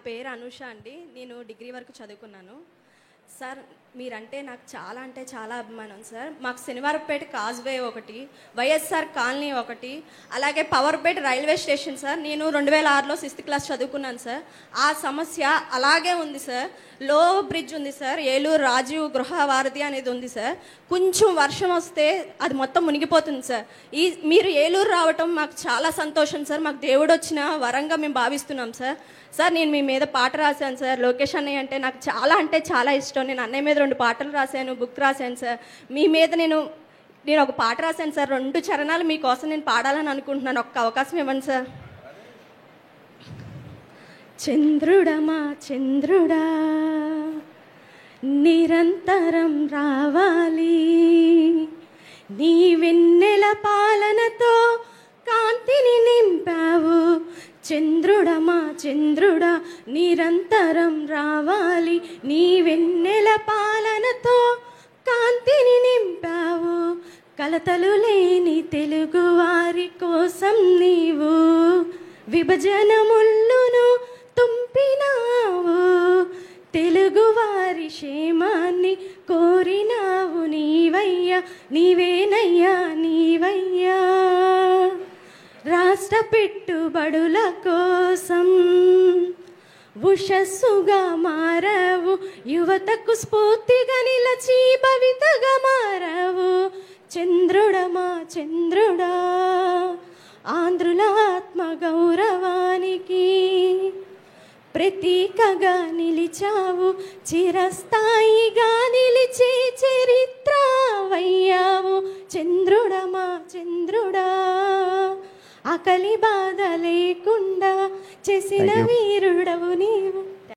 పేరు అనుష అండి. నేను డిగ్రీ వరకు చదువుకున్నాను. సార్ మీరంటే నాకు చాలా అంటే చాలా అభిమానం సార్. మాకు శనివారపేట కాజ్వే ఒకటి, వైఎస్ఆర్ కాలనీ ఒకటి, అలాగే పవర్పేట రైల్వే స్టేషన్ సార్. నేను 2006లో 6th క్లాస్ చదువుకున్నాను సార్. ఆ సమస్య అలాగే ఉంది సార్. లో బ్రిడ్జ్ ఉంది సార్, ఏలూరు రాజీవ్ గృహ వారధి అనేది ఉంది సార్. కొంచెం వర్షం వస్తే అది మొత్తం మునిగిపోతుంది సార్. మీరు ఏలూరు రావటం మాకు చాలా సంతోషం సార్. మాకు దేవుడు వచ్చిన వరంగా మేము భావిస్తున్నాం సార్. సార్ నేను మీ మీద పాట రాశాను సార్. లోకేష్ అన్నయ్య అంటే నాకు చాలా అంటే చాలా ఇష్టం. నేను అన్నయ్య మీద 2 పాటలు రాశాను, బుక్ రాశాను సార్. మీ మీద నేను ఒక పాట రాశాను సార్. 2 చరణాలు మీకోసం నేను పాడాలని అనుకుంటున్నాను. ఒక్క అవకాశం ఇవ్వండి సార్. చంద్రుడమా చంద్రుడా నిరంతరం రావాలి, నీ వెన్నెల పాలనతో కాంతిని నింపావు. చంద్రుడమా చంద్రుడా నిరంతరం రావాలి, నీ వెన్నెల పాలనతో కాంతిని నింపావు. కలతలు లేని తెలుగు వారి కోసం నీవు విభజన ముళ్ళును తుంపినావు. తెలుగువారి క్షేమాన్ని కోరినావు నీవయ్యా, నీవేనయ్యా నీవయ్యా. రాష్ట్ర పెట్టుబడుల కోసం ఉషస్సుగా మారావు, యువతకు స్ఫూర్తిగా నిలచి భవితగా మారావు. చంద్రుడమా చంద్రుడా ఆంధ్రుల ఆత్మ గౌరవానికి ప్రతీకగా నిలిచావు, చిరస్థాయిగా నిలిచి చరిత్ర వయ్యావు. చంద్రుడమా చంద్రుడా ఆకలి బాధ లేకుండా చేసిన వీరుడవు నీవు.